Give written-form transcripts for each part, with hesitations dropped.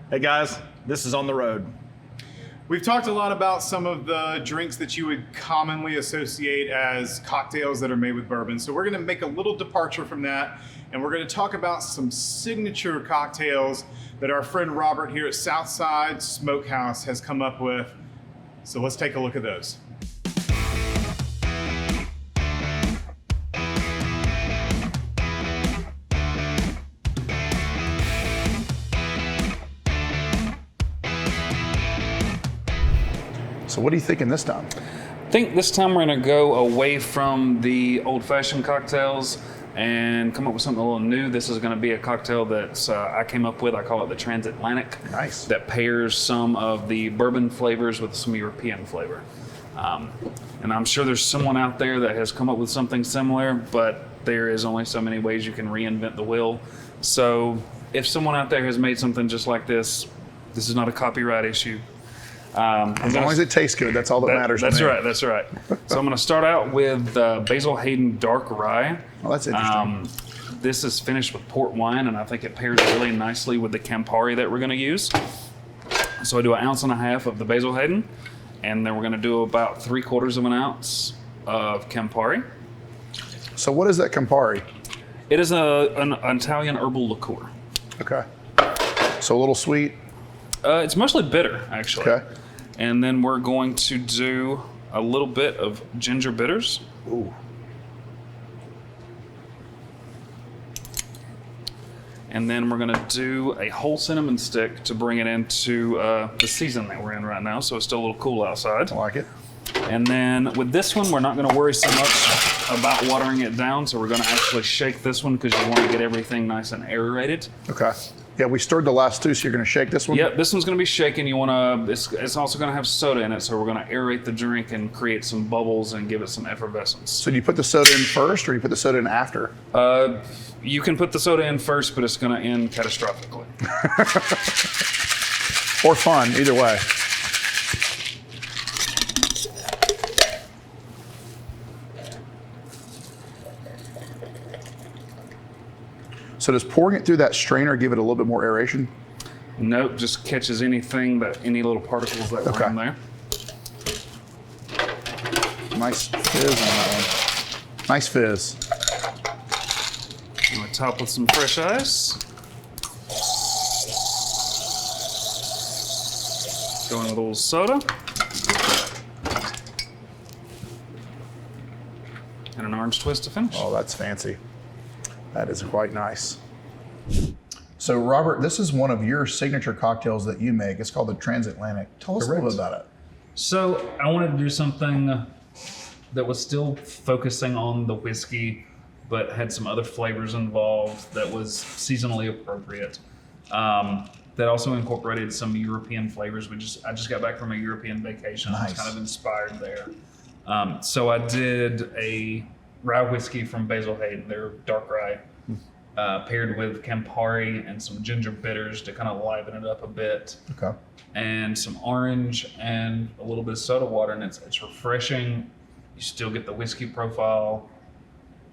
Hey guys, this is On the Road. We've talked a lot about some of the drinks that you would commonly associate as cocktails that are made with bourbon. So we're going to make a little departure from that, and we're going to talk about some signature cocktails that our friend Robert here at Southside Smokehouse has come up with. So let's take a look at those. So what are you thinking this time? I think this time we're going to go away from the old-fashioned cocktails and come up with something a little new. This is going to be a cocktail that I came up with. I call it the Transatlantic. Nice. That pairs some of the bourbon flavors with some European flavor. And I'm sure there's someone out there that has come up with something similar, but there is only so many ways you can reinvent the wheel. So if someone out there has made something just like this is not a copyright issue. As long as it tastes good, that's all that matters. That's right. So I'm going to start out with Basil Hayden Dark Rye. Oh, that's interesting. This is finished with port wine, and I think it pairs really nicely with the Campari that we're going to use. So I do 1.5 ounces of the Basil Hayden, and then we're going to do about 3/4 ounce of Campari. So what is that Campari? It is an Italian herbal liqueur. Okay. So a little sweet. It's mostly bitter, actually. Okay. And then we're going to do a little bit of ginger bitters. Ooh. And then we're going to do a whole cinnamon stick to bring it into the season that we're in right now, so it's still a little cool outside. I like it. And then with this one, we're not going to worry so much about watering it down, so we're going to actually shake this one because you want to get everything nice and aerated. Okay. Yeah, we stirred the last two, so you're going to shake this one? Yep, this one's going to be shaken. You want to. It's also going to have soda in it, so we're going to aerate the drink and create some bubbles and give it some effervescence. So do you put the soda in first, or do you put the soda in after? You can put the soda in first, but it's going to end catastrophically. Or fun, either way. So does pouring it through that strainer give it a little bit more aeration? Nope, just catches anything any little particles that were in there. Nice fizz on that one. Nice fizz. I'm going to top with some fresh ice. Go in with a little soda. And an orange twist to finish. Oh, that's fancy. That is quite nice. So Robert, this is one of your signature cocktails that you make. It's called the Transatlantic. Tell us a little bit about it. So I wanted to do something that was still focusing on the whiskey, but had some other flavors involved that was seasonally appropriate. That also incorporated some European flavors. I just got back from a European vacation. Nice. I was kind of inspired there. So I did a rye whiskey from Basil Hayden. They're dark rye, paired with Campari and some ginger bitters to kind of liven it up a bit. Okay. And some orange and a little bit of soda water, and it's refreshing. You still get the whiskey profile.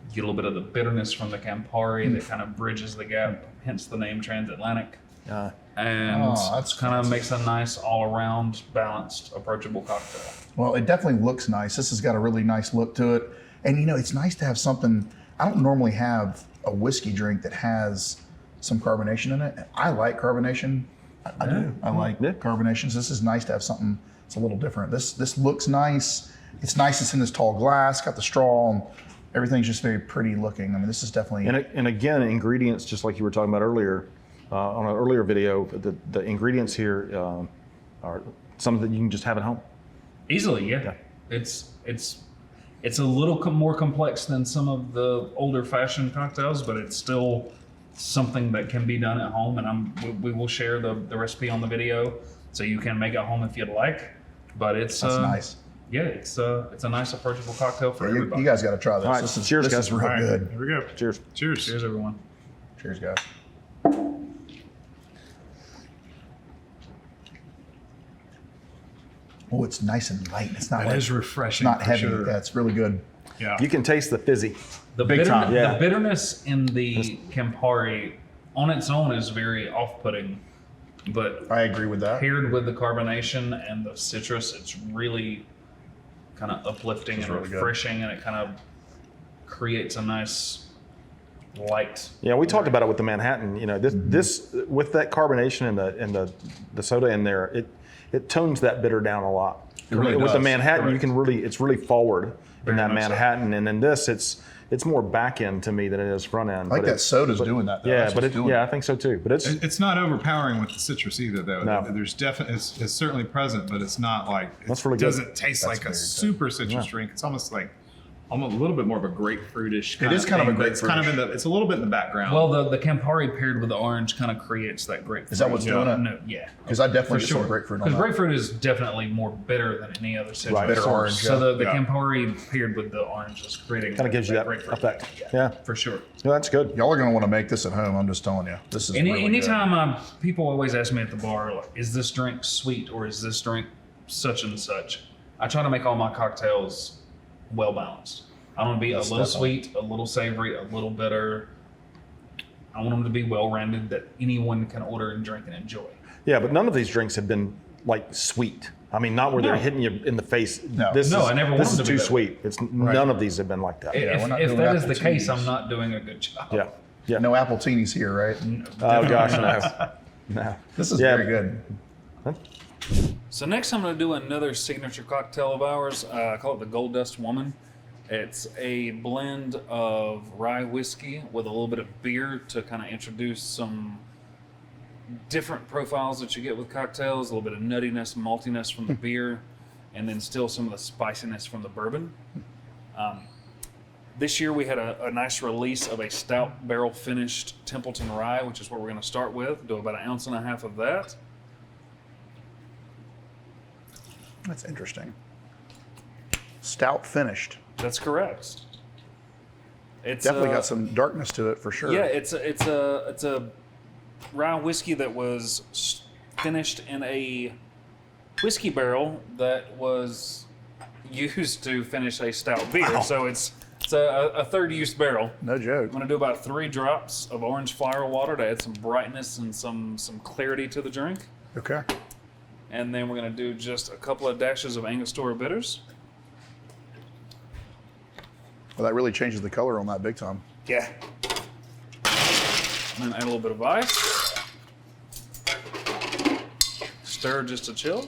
You get a little bit of the bitterness from the Campari that kind of bridges the gap, hence the name Transatlantic. And kind of makes a nice all-around, balanced, approachable cocktail. Well, it definitely looks nice. This has got a really nice look to it. And you know, it's nice to have something. I don't normally have a whiskey drink that has some carbonation in it. I like carbonation. I do. I like carbonations. This is nice to have something that's a little different. This looks nice. It's nice. It's in this tall glass, got the straw, and everything's just very pretty looking. I mean, this is definitely. And again, ingredients, just like you were talking about earlier, on an earlier video, the ingredients here are something that you can just have at home. Easily, yeah. It's a little more complex than some of the older fashioned cocktails, but it's still something that can be done at home. And we will share the recipe on the video, so you can make it at home if you'd like. But it's that's nice. Yeah, it's a nice approachable cocktail for everybody. You guys got to try this. All right, cheers, guys. This is real good. Here we go. Cheers. Cheers. Cheers, everyone. Cheers, guys. Oh, it's nice and light. It's not. It is refreshing. Not heavy. Sure. Yeah, it's really good. Yeah. You can taste the fizzy. The Big time. Yeah. The bitterness in the Campari on its own is very off-putting. But I agree with that. paired with the carbonation and the citrus, it's really kind of uplifting and really good. refreshing, and it kind of creates a nice light. Yeah, we talked about it with the Manhattan. You know, this with that carbonation and the soda in there, it tones that bitter down a lot. really with the does. Manhattan, you Correct. can it's really forward Very in that much so. Manhattan, and then this, it's more back end to me than it is front end. I like but that soda's doing that. Though. Yeah, That's but what's doing I think so too. But It's not overpowering with the citrus either, though. No. There's definitely it's certainly present, but it's not like That's really it good. doesn't taste That's like a very good. super citrus drink. It's almost like a little bit more of a grapefruitish. It is kind of a thing, but it's kind of grapefruitish. it's a little bit in the background. Well, the Campari paired with the orange kind of creates that grapefruit. Is that what's doing it? No, yeah. Because I definitely For get sure. some grapefruit on Because that. grapefruit is definitely more bitter than any other citrus. Right. Bitter orange. So yeah. the Yeah. Campari paired with the orange is creating kind of gives you that grapefruit effect. Yeah, Yeah, for sure. yeah, that's good. Y'all are going to want to make this at home. I'm just telling you. This is really Anytime people always ask me at the bar, like, is this drink sweet or is this drink such and such? I try to make all my cocktails well balanced. I want to be a little definitely. sweet, a little savory, a little bitter. I want them to be well rounded that anyone can order and drink and enjoy. Yeah, but none of these drinks have been like sweet. I mean, not where they're No. hitting you in the face. No. This No, is, I never want this them is to be too that sweet. It's none of these have been like that. Yeah, we're not if doing that is apple the case, teas. I'm not doing a good job. Yeah, yeah. No apple teenies here, right? Oh gosh, no, no. This is Yeah. very good. So next I'm going to do another signature cocktail of ours. I call it the Gold Dust Woman. It's a blend of rye whiskey with a little bit of beer to kind of introduce some different profiles that you get with cocktails, a little bit of nuttiness, maltiness from the beer, and then still some of the spiciness from the bourbon. This year we had a nice release of a stout barrel finished Templeton rye, which is what we're going to start with. Do about 1.5 ounces of that. That's interesting. Stout finished. That's correct. It's Definitely got some darkness to it for sure. Yeah, it's a rye whiskey that was finished in a whiskey barrel that was used to finish a stout beer. Wow. So it's a third use barrel. No joke. I'm gonna do about 3 drops of orange flower water to add some brightness and some clarity to the drink, Okay. and then we're gonna do just a couple of dashes of Angostura bitters. Well, that really changes the color on that big time. Yeah. And then add a little bit of ice. Stir just to chill.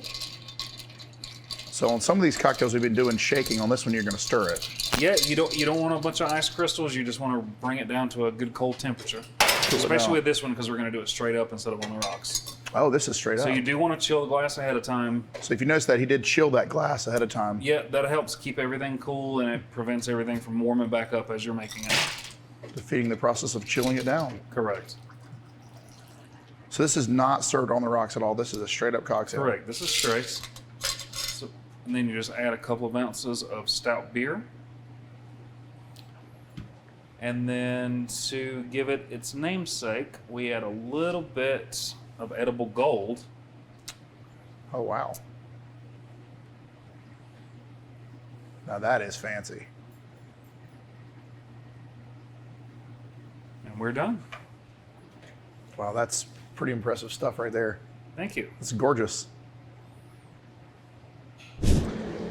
So on some of these cocktails we've been doing shaking. On this one, you're going to stir it. Yeah, you don't want a bunch of ice crystals. You just want to bring it down to a good cold temperature. Especially down. with this one because we're going to do it straight up instead of on the rocks. Oh, this is straight So up. you do want to chill the glass ahead of time. So if you notice that he did chill that glass ahead of time. Yeah, that helps keep everything cool and it prevents everything from warming back up as you're making it. Defeating the process of chilling it down. Correct. So this is not served on the rocks at all. This is a straight up cocktail. Correct. This is straight. So, and then you just add a couple of ounces of stout beer. And then to give it its namesake, we add a little bit of edible gold. Oh, wow. Now that is fancy. And we're done. Wow, that's pretty impressive stuff right there. Thank you. It's gorgeous.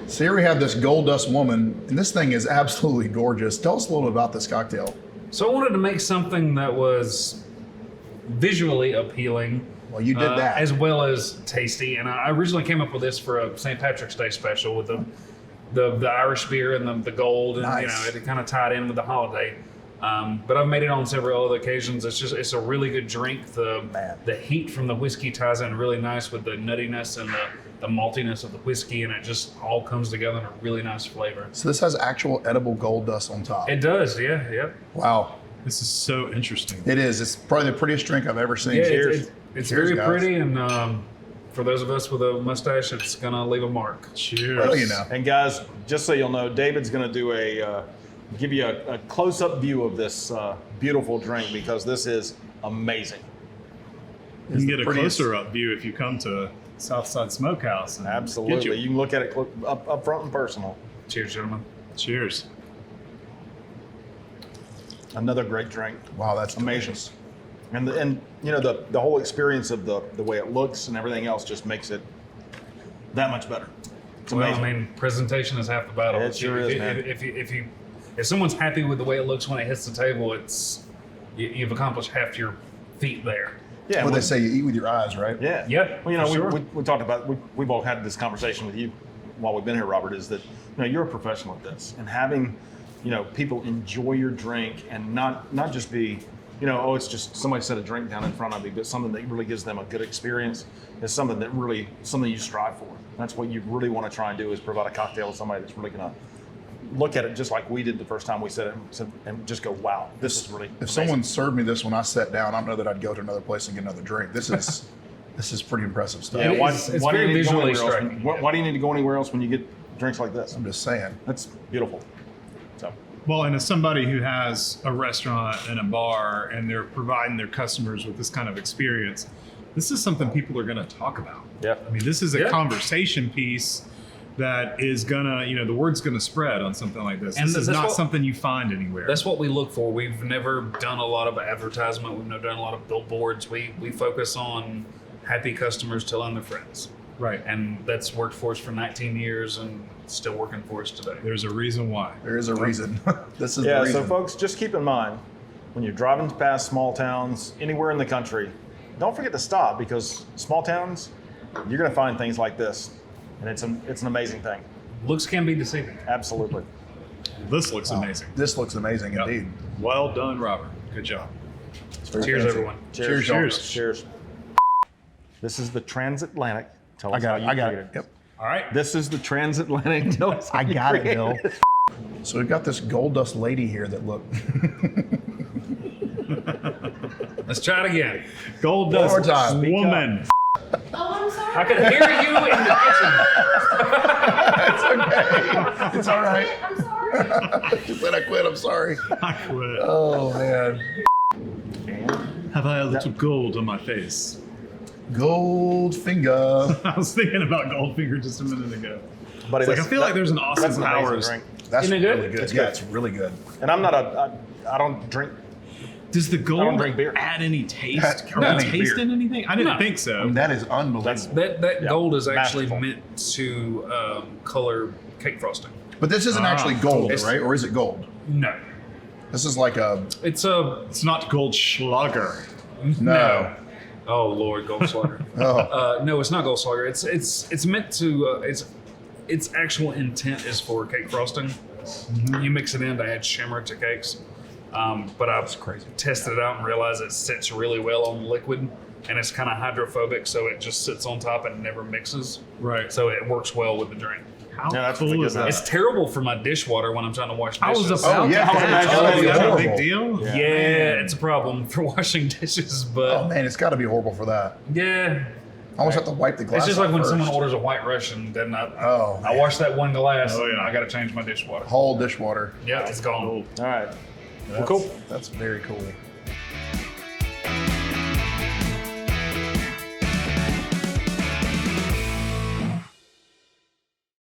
So here we have this Gold Dust Woman, and this thing is absolutely gorgeous. Tell us a little bit about this cocktail. So I wanted to make something that was visually appealing. Well, you did that. As well as tasty. And I originally came up with this for a St. Patrick's Day special with the Irish beer and the gold, and Nice. it kind of tied in with the holiday. But I've made it on several other occasions. It's a really good drink. The heat from the whiskey ties in really nice with the nuttiness and the maltiness of the whiskey, and it just all comes together in a really nice flavor. So this has actual edible gold dust on top. It does, yeah, yep. Wow. This is so interesting. It is. It's probably the prettiest drink I've ever seen. Yeah, Cheers. it's Cheers, very guys. pretty, and for those of us with a mustache, it's gonna leave a mark. Cheers. Well, you know. And guys, just so you'll know, David's going to do give you a close-up view of this beautiful drink because this is amazing. You can get a prettiest. closer up view if you come to Southside Smokehouse. And Absolutely. get You can look at it up front and personal. Cheers, gentlemen. Cheers. Another great drink. Wow, that's Amazing. delicious. And you know the whole experience of the way it looks and everything else just makes it that much better. It's amazing. Well, I mean, presentation is half the battle. It sure is, man. If someone's happy with the way it looks when it hits the table, you've accomplished half your feat there. Yeah, Well, they say you eat with your eyes, right? Yeah. Yep, Well, you know, for sure. we talked about we've all had this conversation with you while we've been here, Robert. Is that you're a professional at this, and having people enjoy your drink and not just be it's just somebody set a drink down in front of me, but something that really gives them a good experience is something you strive for. That's what you really want to try and do, is provide a cocktail to somebody that's really going to look at it just like we did the first time we said it and just go, wow, this is really If amazing. someone served me this when I sat down, I know that I'd go to another place and get another drink. This is pretty impressive stuff. Yeah, It why, is- it's why do you very need to go visually anywhere else? striking, Why, yeah. why do you need to go anywhere else when you get drinks like this? I'm just saying. That's beautiful. So Well, and as somebody who has a restaurant and a bar and they're providing their customers with this kind of experience, this is something people are going to talk about. yeah. I mean, this is a Yeah. conversation piece that is gonna, the word's gonna spread on something like this. And This is that's not what- something you find anywhere. That's what we look for. We've never done a lot of advertisement. We've never done a lot of billboards. We focus on happy customers telling their friends. right. And that's worked for us for 19 years and it's still working for us today. There's a reason why. There is a reason. This is Yeah, the reason. so folks, just keep in mind, when you're driving past small towns anywhere in the country, don't forget to stop, because small towns, you're going to find things like this, and it's an amazing thing. Looks can be deceiving. Absolutely. This looks amazing. This looks amazing Yep. indeed. Well done, Robert. Good job. It's very Cheers, fancy. everyone. Cheers. Cheers. Cheers. This is the transatlantic. Tell us I got how it. you I got created it. Yep. All right. This is the transatlantic. Tell us how I you got it, created Bill. So we've got this gold dust lady here that look. Let's try it again. Gold One dust more time. Speak woman. Oh, I'm sorry. I can hear you in the kitchen. It's all right. I'm sorry. Just let I quit. I'm sorry. I quit. Oh man. Have I a little gold on my face? Gold finger. I was thinking about Goldfinger just a minute ago. But It's like, I feel like there's an Austin that's an amazing Powers. drink. That's Isn't it good? really good. It's Yeah, good. it's really good. And I'm not I don't drink. Does the gold drink beer. add any taste? That- Or no, taste beer. in anything? I didn't No. think so. I mean, that is unbelievable. That Yeah, gold is actually masterful. meant to color cake frosting. But this isn't actually gold, It's- right? Or is it gold? No. This is like a It's a It's not Goldschlager. no. Oh Lord, Goldschlager. Oh. No, it's not Goldschlager. It's meant to. Its actual intent is for cake frosting. You mix it in to add shimmer to cakes. But I've crazy. tested it out and realized it sits really well on liquid, and it's kind of hydrophobic, so it just sits on top and never mixes. Right. So it works well with the drink. How Yeah, that's cool really is good. that? It's terrible for my dishwater when I'm trying to wash I dishes. was about Oh, yeah. to I would ask. imagine Oh, that'd be is that a horrible. big deal? Yeah, it's a problem for washing dishes, but Oh man, it's got to be horrible for that. yeah. I almost have to wipe the glass. It's just like off when first. someone orders a White Russian, then I Oh, man. wash that one glass, Oh, and yeah. I got to change my dishwater. whole dishwater. Yeah, it's gone. All right. That's, cool. That's very cool.